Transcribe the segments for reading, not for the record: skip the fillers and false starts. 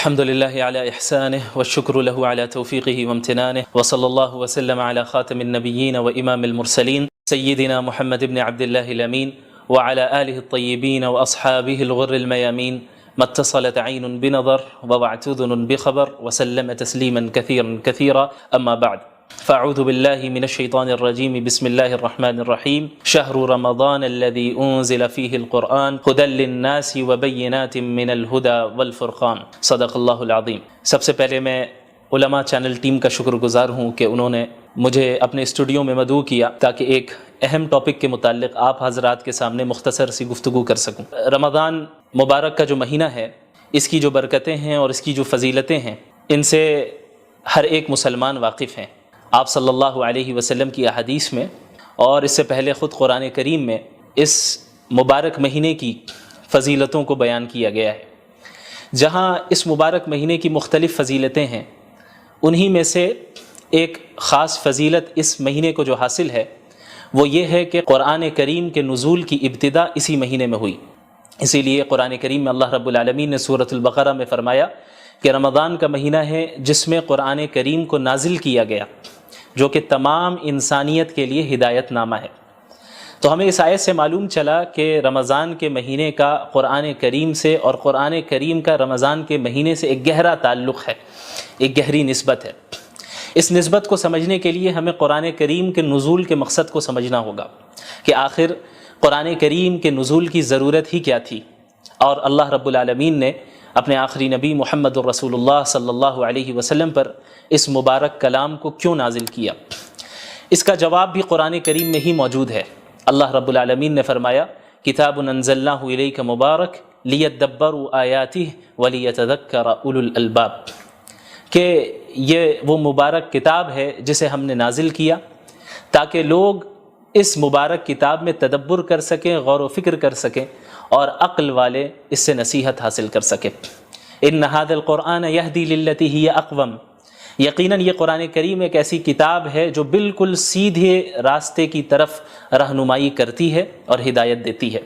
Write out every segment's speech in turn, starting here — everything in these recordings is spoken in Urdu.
الحمد لله على إحسانه والشكر له على توفيقه وامتنانه وصلى الله وسلم على خاتم النبيين وإمام المرسلين سيدنا محمد بن عبد الله الأمين وعلى آله الطيبين وأصحابه الغر الميامين ما اتصلت عين بنظر ووعت أذن بخبر وسلم تسليما كثيرا كثيرا أما بعد فأعوذ بالله من الشيطان الرجيم بسم الله الرحمن الرحيم شهر رمضان الذي أنزل فيه القرآن هدى للناس وبينات من الهدى والفرقان صدق اللہ العظیم۔ سب سے پہلے میں علماء چینل ٹیم کا شکر گزار ہوں کہ انہوں نے مجھے اپنے اسٹوڈیو میں مدعو کیا تاکہ ایک اہم ٹاپک کے متعلق آپ حضرات کے سامنے مختصر سی گفتگو کر سکوں۔ رمضان مبارک کا جو مہینہ ہے، اس کی جو برکتیں ہیں اور اس کی جو فضیلتیں ہیں، ان سے ہر ایک مسلمان واقف ہیں۔ آپ صلی اللہ علیہ وسلم کی احادیث میں اور اس سے پہلے خود قرآن کریم میں اس مبارک مہینے کی فضیلتوں کو بیان کیا گیا ہے۔ جہاں اس مبارک مہینے کی مختلف فضیلتیں ہیں، انہی میں سے ایک خاص فضیلت اس مہینے کو جو حاصل ہے وہ یہ ہے کہ قرآن کریم کے نزول کی ابتدا اسی مہینے میں ہوئی۔ اسی لیے قرآن کریم میں اللہ رب العالمین نے سورۃ البقرہ میں فرمایا کہ رمضان کا مہینہ ہے جس میں قرآن کریم کو نازل کیا گیا، جو کہ تمام انسانیت کے لیے ہدایت نامہ ہے۔ تو ہمیں اس آیت سے معلوم چلا کہ رمضان کے مہینے کا قرآن کریم سے اور قرآن کریم کا رمضان کے مہینے سے ایک گہرا تعلق ہے، ایک گہری نسبت ہے۔ اس نسبت کو سمجھنے کے لیے ہمیں قرآن کریم کے نزول کے مقصد کو سمجھنا ہوگا کہ آخر قرآن کریم کے نزول کی ضرورت ہی کیا تھی، اور اللہ رب العالمین نے اپنے آخری نبی محمد الرسول اللہ صلی اللہ علیہ وسلم پر اس مبارک کلام کو کیوں نازل کیا۔ اس کا جواب بھی قرآن کریم میں ہی موجود ہے۔ اللہ رب العالمین نے فرمایا کتاب انزلناہ الیک مبارک لیدبروا آیاتہ ولیتذکر اولو الالباب، کہ یہ وہ مبارک کتاب ہے جسے ہم نے نازل کیا تاکہ لوگ اس مبارک کتاب میں تدبر کر سکیں، غور و فکر کر سکیں، اور عقل والے اس سے نصیحت حاصل کر سکیں۔ ان ھذا القرآن یہدی للتی ہی اقوم، یقیناً یہ قرآن کریم ایک ایسی کتاب ہے جو بالکل سیدھے راستے کی طرف رہنمائی کرتی ہے اور ہدایت دیتی ہے۔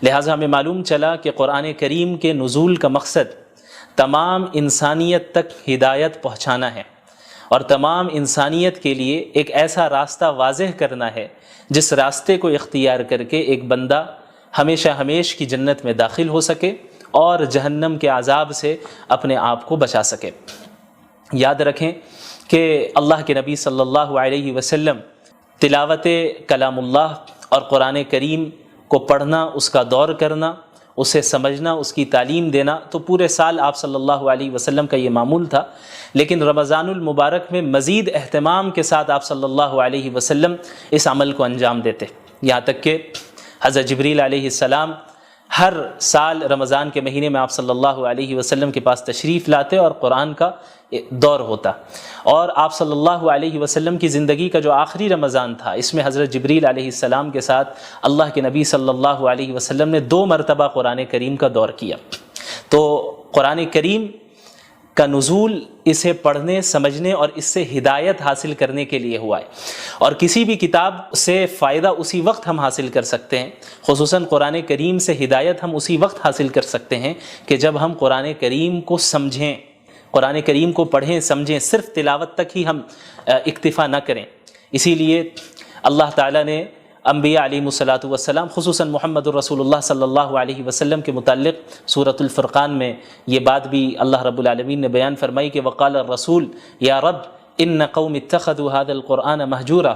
لہٰذا ہمیں معلوم چلا کہ قرآن کریم کے نزول کا مقصد تمام انسانیت تک ہدایت پہنچانا ہے، اور تمام انسانیت کے لیے ایک ایسا راستہ واضح کرنا ہے جس راستے کو اختیار کر کے ایک بندہ ہمیشہ ہمیش کی جنت میں داخل ہو سکے اور جہنم کے عذاب سے اپنے آپ کو بچا سکے۔ یاد رکھیں کہ اللہ کے نبی صلی اللہ علیہ وسلم تلاوت کلام اللہ اور قرآن کریم کو پڑھنا، اس کا دور کرنا، اسے سمجھنا، اس کی تعلیم دینا تو پورے سال آپ صلی اللہ علیہ وسلم کا یہ معمول تھا، لیکن رمضان المبارک میں مزید اہتمام کے ساتھ آپ صلی اللہ علیہ وسلم اس عمل کو انجام دیتے، یہاں تک کہ حضرت جبریل علیہ السلام ہر سال رمضان کے مہینے میں آپ صلی اللہ علیہ وسلم کے پاس تشریف لاتے اور قرآن کا دور ہوتا، اور آپ صلی اللہ علیہ وسلم کی زندگی کا جو آخری رمضان تھا، اس میں حضرت جبریل علیہ السلام کے ساتھ اللہ کے نبی صلی اللہ علیہ وسلم نے 2 مرتبہ قرآن کریم کا دور کیا۔ تو قرآن کریم کا نزول اسے پڑھنے، سمجھنے اور اس سے ہدایت حاصل کرنے کے لیے ہوا ہے، اور کسی بھی کتاب سے فائدہ اسی وقت ہم حاصل کر سکتے ہیں، خصوصاً قرآن کریم سے ہدایت ہم اسی وقت حاصل کر سکتے ہیں کہ جب ہم قرآن کریم کو سمجھیں، قرآن کریم کو پڑھیں، سمجھیں، صرف تلاوت تک ہی ہم اکتفا نہ کریں۔ اسی لیے اللہ تعالیٰ نے انبیاء علیہم الصلاۃ والسلام، خصوصاً محمد الرسول اللہ صلی اللہ علیہ وسلم کے متعلق سورۃ الفرقان میں یہ بات بھی اللہ رب العالمین نے بیان فرمائی کہ وقال الرسول یا رب ان قوم اتخذوا هذا القرآن مہجورا۔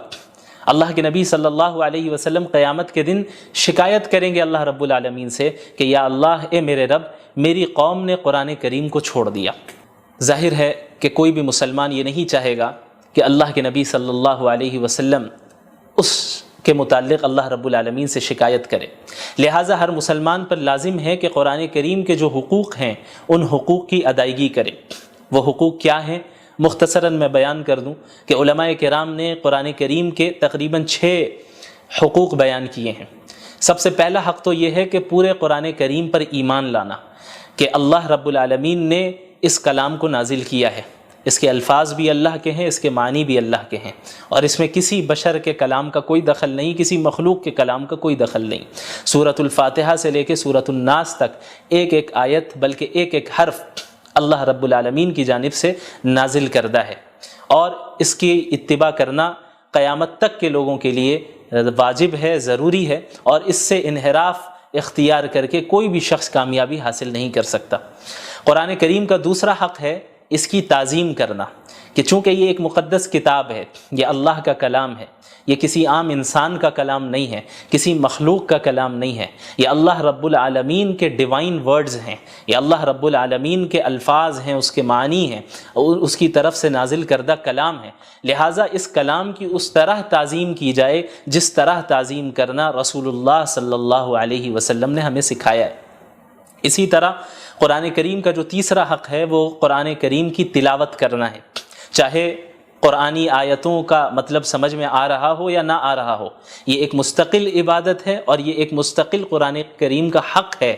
اللہ کے نبی صلی اللہ علیہ وسلم قیامت کے دن شکایت کریں گے اللہ رب العالمین سے کہ یا اللہ، اے میرے رب، میری قوم نے قرآن کریم کو چھوڑ دیا۔ ظاہر ہے کہ کوئی بھی مسلمان یہ نہیں چاہے گا کہ اللہ کے نبی صلی اللہ علیہ وسلم اس کے متعلق اللہ رب العالمین سے شکایت کرے، لہٰذا ہر مسلمان پر لازم ہے کہ قرآن کریم کے جو حقوق ہیں ان حقوق کی ادائیگی کرے۔ وہ حقوق کیا ہیں؟ مختصراً میں بیان کر دوں کہ علماء کرام نے قرآن کریم کے تقریباً 6 حقوق بیان کیے ہیں۔ سب سے پہلا حق تو یہ ہے کہ پورے قرآن کریم پر ایمان لانا کہ اللہ رب العالمین نے اس کلام کو نازل کیا ہے، اس کے الفاظ بھی اللہ کے ہیں، اس کے معنی بھی اللہ کے ہیں، اور اس میں کسی بشر کے کلام کا کوئی دخل نہیں، کسی مخلوق کے کلام کا کوئی دخل نہیں۔ سورۃ الفاتحہ سے لے کے سورۃ الناس تک ایک ایک آیت بلکہ ایک ایک حرف اللہ رب العالمین کی جانب سے نازل کردہ ہے، اور اس کی اتباع کرنا قیامت تک کے لوگوں کے لیے واجب ہے، ضروری ہے، اور اس سے انحراف اختیار کر کے کوئی بھی شخص کامیابی حاصل نہیں کر سکتا۔ قرآن کریم کا دوسرا حق ہے اس کی تعظیم کرنا، کہ چونکہ یہ ایک مقدس کتاب ہے، یہ اللہ کا کلام ہے، یہ کسی عام انسان کا کلام نہیں ہے، کسی مخلوق کا کلام نہیں ہے، یہ اللہ رب العالمین کے ڈیوائن ورڈز ہیں، یہ اللہ رب العالمین کے الفاظ ہیں، اس کے معنی ہیں، اور اس کی طرف سے نازل کردہ کلام ہے۔ لہٰذا اس کلام کی اس طرح تعظیم کی جائے جس طرح تعظیم کرنا رسول اللہ صلی اللہ علیہ وسلم نے ہمیں سکھایا ہے۔ اسی طرح قرآن کریم کا جو تیسرا حق ہے وہ قرآن کریم کی تلاوت کرنا ہے، چاہے قرآنی آیتوں کا مطلب سمجھ میں آ رہا ہو یا نہ آ رہا ہو، یہ ایک مستقل عبادت ہے، اور یہ ایک مستقل قرآن کریم کا حق ہے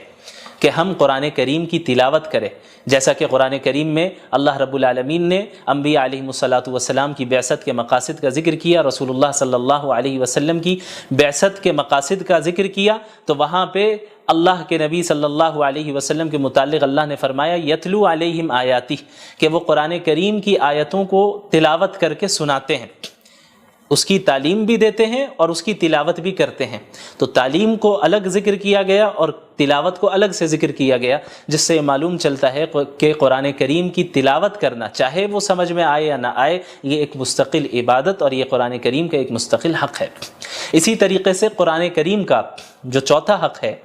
کہ ہم قرآن کریم کی تلاوت کریں، جیسا کہ قرآن کریم میں اللہ رب العالمین نے انبیاء علیہ الصلاۃ کی بعثت کے مقاصد کا ذکر کیا، رسول اللہ صلی اللہ علیہ وسلم کی بعثت کے مقاصد کا ذکر کیا، تو وہاں پہ اللہ کے نبی صلی اللہ علیہ وسلم کے متعلق اللہ نے فرمایا یتلو علیہم آیاتی، کہ وہ قرآن کریم کی آیتوں کو تلاوت کر کے سناتے ہیں، اس کی تعلیم بھی دیتے ہیں اور اس کی تلاوت بھی کرتے ہیں۔ تو تعلیم کو الگ ذکر کیا گیا اور تلاوت کو الگ سے ذکر کیا گیا، جس سے معلوم چلتا ہے کہ قرآن کریم کی تلاوت کرنا، چاہے وہ سمجھ میں آئے یا نہ آئے، یہ ایک مستقل عبادت اور یہ قرآن کریم کا ایک مستقل حق ہے۔ اسی طریقے سے قرآن کریم کا جو چوتھا حق ہے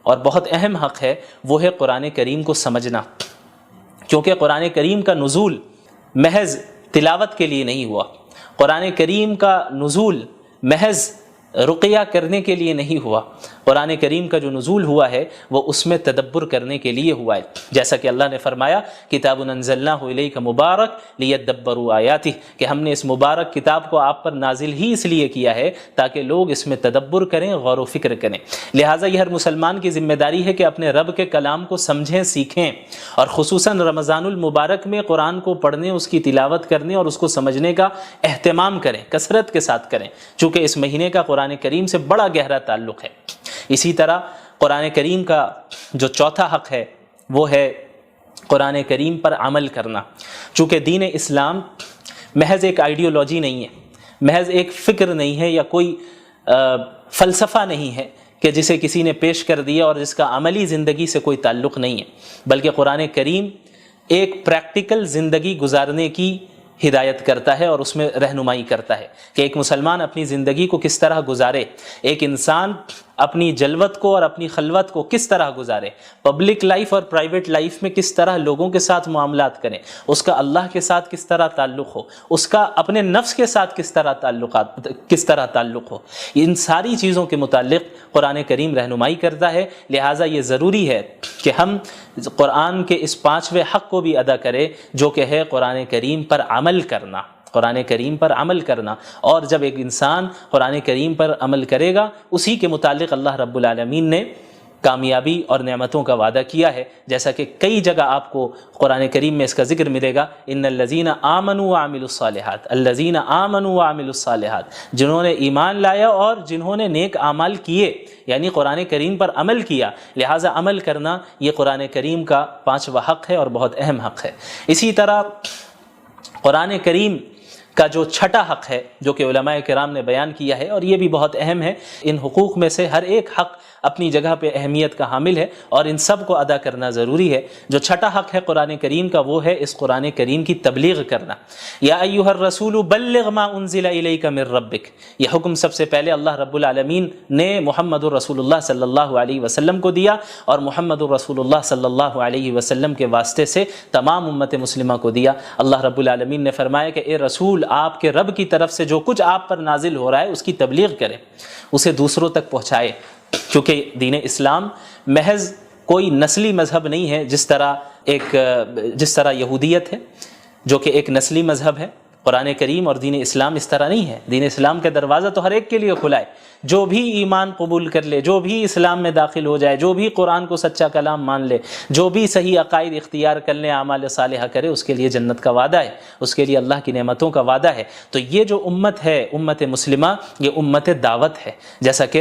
اور بہت اہم حق ہے وہ ہے قرآن کریم کو سمجھنا، کیونکہ قرآن کریم کا نزول محض تلاوت کے لیے نہیں ہوا، قرآن کریم کا نزول محض رقیہ کرنے کے لیے نہیں ہوا، قرآن کریم کا جو نزول ہوا ہے وہ اس میں تدبر کرنے کے لیے ہوا ہے، جیسا کہ اللہ نے فرمایا کتاب انزلناہ الیک مبارک لیدبروا آیاتہ، کہ ہم نے اس مبارک کتاب کو آپ پر نازل ہی اس لیے کیا ہے تاکہ لوگ اس میں تدبر کریں، غور و فکر کریں۔ لہٰذا یہ ہر مسلمان کی ذمہ داری ہے کہ اپنے رب کے کلام کو سمجھیں، سیکھیں، اور خصوصاً رمضان المبارک میں قرآن کو پڑھنے، اس کی تلاوت کرنے اور اس کو سمجھنے کا اہتمام کریں، کثرت کے ساتھ کریں، چونکہ اس مہینے کا قرآن کریم سے بڑا گہرا تعلق ہے۔ اسی طرح قرآن کریم کا جو چوتھا حق ہے وہ ہے قرآن کریم پر عمل کرنا، چونکہ دین اسلام محض ایک آئیڈیالوجی نہیں ہے، محض ایک فکر نہیں ہے، یا کوئی فلسفہ نہیں ہے کہ جسے کسی نے پیش کر دیا اور جس کا عملی زندگی سے کوئی تعلق نہیں ہے، بلکہ قرآن کریم ایک پریکٹیکل زندگی گزارنے کی ہدایت کرتا ہے اور اس میں رہنمائی کرتا ہے کہ ایک مسلمان اپنی زندگی کو کس طرح گزارے، ایک انسان اپنی جلوت کو اور اپنی خلوت کو کس طرح گزارے، پبلک لائف اور پرائیویٹ لائف میں کس طرح لوگوں کے ساتھ معاملات کریں، اس کا اللہ کے ساتھ کس طرح تعلق ہو، اس کا اپنے نفس کے ساتھ کس طرح تعلق ہو، ان ساری چیزوں کے متعلق قرآن کریم رہنمائی کرتا ہے۔ لہٰذا یہ ضروری ہے کہ ہم قرآن کے اس پانچویں حق کو بھی ادا کریں، جو کہ ہے قرآن کریم پر عمل کرنا، قرآن کریم پر عمل کرنا۔ اور جب ایک انسان قرآن کریم پر عمل کرے گا، اسی کے متعلق اللہ رب العالمین نے کامیابی اور نعمتوں کا وعدہ کیا ہے، جیسا کہ کئی جگہ آپ کو قرآن کریم میں اس کا ذکر ملے گا، ان الذین آمنوا وعملوا الصالحات، الذین آمنوا وعملوا الصالحات، جنہوں نے ایمان لایا اور جنہوں نے نیک اعمال کیے، یعنی قرآن کریم پر عمل کیا۔ لہٰذا عمل کرنا یہ قرآن کریم کا پانچواں حق ہے اور بہت اہم حق ہے۔ اسی طرح قرآن کریم کا جو چھٹا حق ہے جو کہ علماء کرام نے بیان کیا ہے، اور یہ بھی بہت اہم ہے، ان حقوق میں سے ہر ایک حق اپنی جگہ پہ اہمیت کا حامل ہے اور ان سب کو ادا کرنا ضروری ہے۔ جو چھٹا حق ہے قرآن کریم کا وہ ہے اس قرآن کریم کی تبلیغ کرنا۔ یا ایھا الرسول بلغ ما انزل الیک من ربک، یہ حکم سب سے پہلے اللہ رب العالمین نے محمد الرسول اللہ صلی اللہ علیہ وسلم کو دیا، اور محمد الرسول اللہ صلی اللہ علیہ وسلم کے واسطے سے تمام امت مسلمہ کو دیا۔ اللہ رب العالمین نے فرمایا کہ اے رسول، آپ کے رب کی طرف سے جو کچھ آپ پر نازل ہو رہا ہے اس کی تبلیغ کریں، اسے دوسروں تک پہنچائے، کیونکہ دین اسلام محض کوئی نسلی مذہب نہیں ہے، جس طرح یہودیت ہے جو کہ ایک نسلی مذہب ہے۔ قرآن کریم اور دین اسلام اس طرح نہیں ہے، دین اسلام کا دروازہ تو ہر ایک کے لیے کھلا ہے، جو بھی ایمان قبول کر لے، جو بھی اسلام میں داخل ہو جائے، جو بھی قرآن کو سچا کلام مان لے، جو بھی صحیح عقائد اختیار کر لے، اعمال صالحہ کرے، اس کے لیے جنت کا وعدہ ہے، اس کے لیے اللہ کی نعمتوں کا وعدہ ہے۔ تو یہ جو امت ہے، امت مسلمہ، یہ امت دعوت ہے، جیسا کہ